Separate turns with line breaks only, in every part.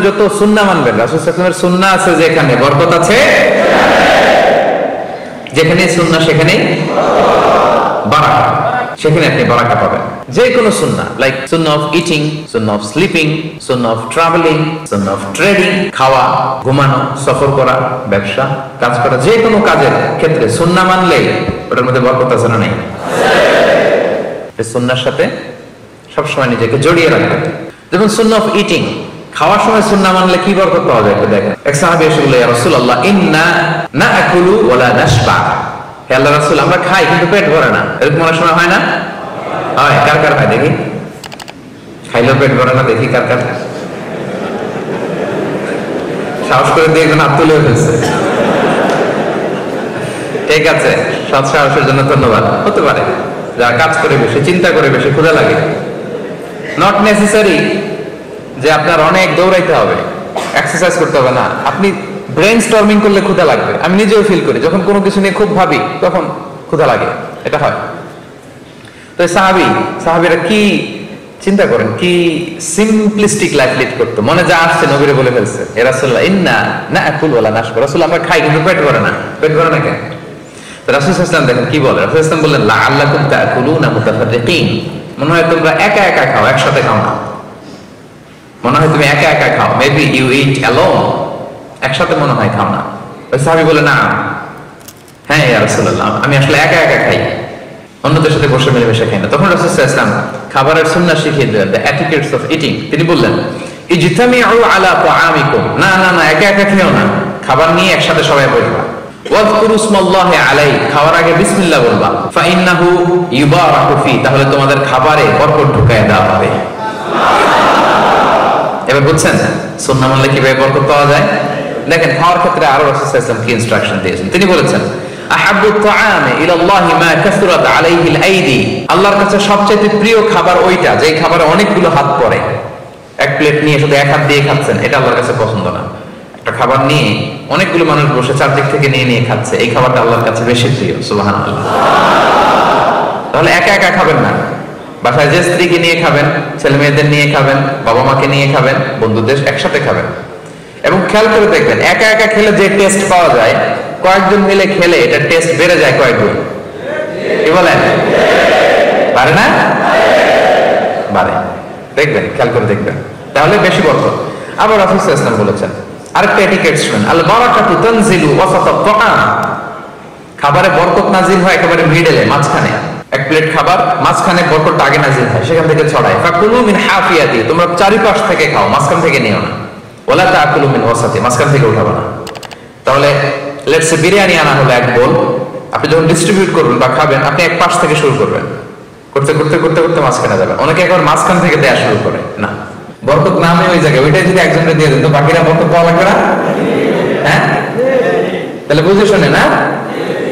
যত সুন্নাহ মানবেন, রাসূল সাল্লাল্লাহু আলাইহি ওয়াসাল্লামের সুন্নাহ আছে যেখানে বরকত আছে, যেখানে সুন্নাহ সেখানেই বারাকা, সেখানে আপনি বারাকা পাবেন। যে কোনো সুন্নাহ, like Sunnah of eating, Sunnah of sleeping, Sunnah of travelling, Sunnah of trading, খাওয়া, ঘুমানো, সফর করা, ব্যবসা, কাজ করা, যে কোনো কাজের ক্ষেত্রে সুন্নাহ মানলেই ওটার মধ্যে বরকত আছে না নেই? সুন্নাহর সাথে সবসময় নিজেকে জড়িয়ে রাখবেন। যেমন সুন্নাহ অফ ইটিং, খাওয়ার সময় সুন্নাহ মানলে কি বরকত পাওয়া যায় দেখেন। এক সাহাবী এসে বললেন, ইয়া রাসূলুল্লাহ, ইন্না নাআকুলু ওয়া লা নাশবা। হে আল্লাহর রাসূল, আমরা খাই কিন্তু পেট ভরে না। এরকম অনেক সময় হয় না? হয়। কার কার হয় দেখি? খাইলেও পেট ভরে না, দেখি কার কার। সাহস করে দিয়ে একজন হাত তুলে ফেলছে। ঠিক আছে, সৎ সাহসের জন্য ধন্যবাদ। হতে পারে যারা কাজ করে বেশি, চিন্তা করে বেশি, ক্ষুধা লাগে। নট নেসেসারি যে আপনার অনেক দৌড়াইতে হবে, এক্সারসাইজ করতে হবে না। আপনি ব্রেন স্টর্মিং করলে ক্ষুধা লাগবে। আমি নিজেও ফিল করি, যখন কোনো কিছু নিয়ে খুব ভাবি তখন ক্ষুধা লাগে, এটা হয়। তো সাহাবীরা কি চিন্তা করেন, কি সিম্পলিস্টিক লাইফ লিড করতো। মনে যা আসছে নবীরে বলে ফেলছে, এ রাসূলুল্লাহ, ইন্না নাআকুলু ওয়া লা নাশবা। রাসূল, আমরা খাই কিন্তু পেট ভরে না। পেট ভরে না কেন? তো রাসূল সাল্লাল্লাহু আলাইহি ওয়াসাল্লাম দেখেন কি বলে। রাসূল সাল্লাল্লাহু আলাইহি ওয়াসাল্লাম বললেন, লাআল্লাকুম তাআকুলুনা মুতাফাররিকিন। মনে হয় তোমরা একা একা খাও, একসাথে খাও না। মনে হয় তুমি একা একা খাও, মেবি ইউ ইট অ্যালোন, একসাথে মনে হয় খাও না। ওই সাহাবী বলে, না, হ্যাঁ ইয়া রাসূলুল্লাহ, আমি আসলে একা একা খাই, অন্যদের সাথে বসে মিলেমিশে খাই না। তখন রাসূল সাল্লাল্লাহু আলাইহি ওয়াসাল্লাম খাবারের সুন্নাহ শিখিয়ে দিলেন, দ্য এটিকেটস অফ ইটিং। তিনি বললেন, ইজতামিউ আলা তাআমিকুম, না না না, একা একা খেও না, খাবার নিয়ে একসাথে সবাই বসবা। ওয়াযকুরু ইসমাল্লাহি আলাইহি, খাওয়ার আগে বিসমিল্লাহ বলবা। ফাইন্নাহু ইউবারাকু ফি, তাহলে তোমাদের খাবারে বরকত ঢুকায় দেওয়া হবে। এবার বুঝছেন সুন্নাহ মানলে কিভাবে বরকত পাওয়া যায়? দেখেন খাওয়ার ক্ষেত্রে আরো রাসূল সাল্লাল্লাহু আলাইহি ওয়াসাল্লাম কি ইনস্ট্রাকশন দিয়েছেন। তিনি বলেছেন, আহাব্বু তাআমি ইলাল্লাহি মা কাসরাত আলাইহিল আইদি, আল্লাহর কাছে সবচেয়ে প্রিয় খাবার ওইটা যে খাবারে অনেকগুলো হাত পড়ে। এক প্লেট নিয়ে শুধু এক হাত দিয়ে খাচ্ছেন, এটা আল্লাহর কাছে পছন্দ না। একটা খাবার নিয়ে অনেকগুলো মানুষ বসে চারদিক থেকে নিয়ে নিয়ে খাচ্ছে, এই খাবারটা আল্লাহর কাছে বেশি প্রিয়। সুবহানাল্লাহ। তাহলে একা একা খাবেন না, বাসায় যে স্ত্রীকে নিয়ে খাবেন, ছেলে মেয়েদের নিয়ে খাবেন, বাবা মাকে নিয়ে খাবেন, বন্ধুদের একসাথে খাবেন। এবং খেয়াল করে দেখবেন, একা একা খেলে যে টেস্ট পাওয়া যায়, কয়েকজন মিলে খেলে এটা টেস্ট বেড়ে যায় কয়েক গুণ। কি বলেন? পারে না? বাড়ে। দেখবেন, খেয়াল করে দেখবেন, তাহলে বেশি বরকত। আবার রাসূল সাল্লাল্লাহু আলাইহি ওয়াসাল্লাম বলেছেন আরেকটা এটিকেট শুনেন, আল বারাকাতু তানজিলু ওয়াসাতাত তাআম, খাবারে বরকত নাজিল হয় একেবারে মিডলে, মাঝখানে। এক প্লেট খাবার, মাঝখানে বরকতটা আগে নাজিল হয়, সেখান থেকে ছড়ায়। ফাকুলু মিন হাফিয়াতি, তোমরা চারিপাশ থেকে খাও, মাঝখান থেকে নিও না। ওয়ালা তাকুলু মিন ওয়াসাতি, মাঝখান থেকে উঠাবে না। তাহলে লেটস সে বিরিয়ানি আনা হলো এক বোল, আপনি যখন ডিস্ট্রিবিউট করবেন বা খাবেন, আপনি এক পাশ থেকে শুরু করবেন, করতে করতে করতে করতে মাঝখানে যাবেন। অনেকে একবার মাঝখান থেকে দেয়া শুরু করে, না, বরকত নামে ওই জায়গায়, ওইটাই যদি একজনকে দিয়ে দেন তো বাকিরা বরকত পাওয়া লাগবে না? হ্যাঁ, তাহলে বুঝে শুনে না?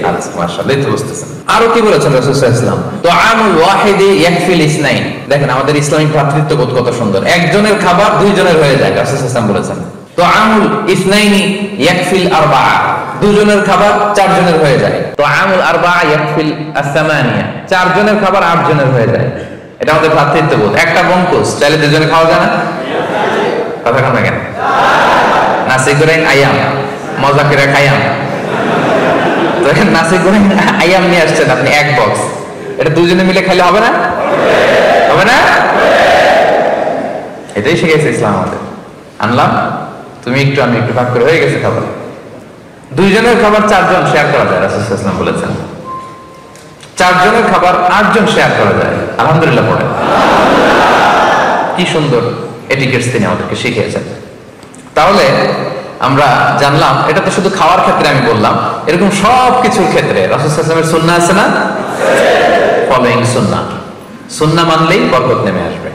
আচ্ছা, মাশাআল্লাহ, তো বুঝতেছেন। আরো কি বলেছেন রাসূল সাল্লাল্লাহু আলাইহি ওয়াসাল্লাম, তুআমুল ওয়াহিদি ইয়াকফিল ইসনাইন। দেখেন আমাদের ইসলামিক ভ্রাতৃত্ববোধ কত সুন্দর। একজনের খাবার দুইজনের হয়ে যায়, রাসূল সাল্লাল্লাহু আলাইহি ওয়াসাল্লাম বলেছেন। তুআমুল ইসনাইনি ইয়াকফিল আরবাআ, দুজনের খাবার চারজনের হয়ে যায়। তুআমুল আরবাআ ইয়াকফিল আস-সামানিয়া, চারজনের খাবার আটজনের হয়ে যায়। এটা আমাদের ভ্রাতৃত্ববোধ। একটা বঙ্কুস চাইলে দুজনে খাওয়া যায় না? কথা কন না কেন? নাসি গোরেং আয়াম, মজা করে খাইয়াম। তো এখন নাসি গোরেং আয়াম নিয়ে আসছেন আপনি এক বক্স, এটা দুজনে মিলে খাইলে হবে না? হবে না? এটাই শিখেছে ইসলাম আমাদের। আনলাম, তুমি একটু আমি একটু ভাগ করে হয়ে গেছে খাবার। দুইজনের খাবার চারজন শেয়ার করা যায়, রাসূল সাল্লাল্লাহু আলাইহি ওয়াসাল্লাম বলেছেন। চারজনের খাবার আটজন শেয়ার করা যায়। আলহামদুলিল্লাহ পড়ে। কি সুন্দর এটিকেটস তিনি আমাদেরকে শিখিয়েছেন। তাহলে আমরা জানলাম, এটা তো শুধু খাওয়ার ক্ষেত্রে আমি বললাম, এরকম সব কিছুর ক্ষেত্রে রাসূল সাল্লাল্লাহু আলাইহি ওয়াসাল্লামের সুন্নাহ আছে না? ফলোইং সুন্নাহ, সুন্নাহ মানলেই বরকত নেমে আসবে।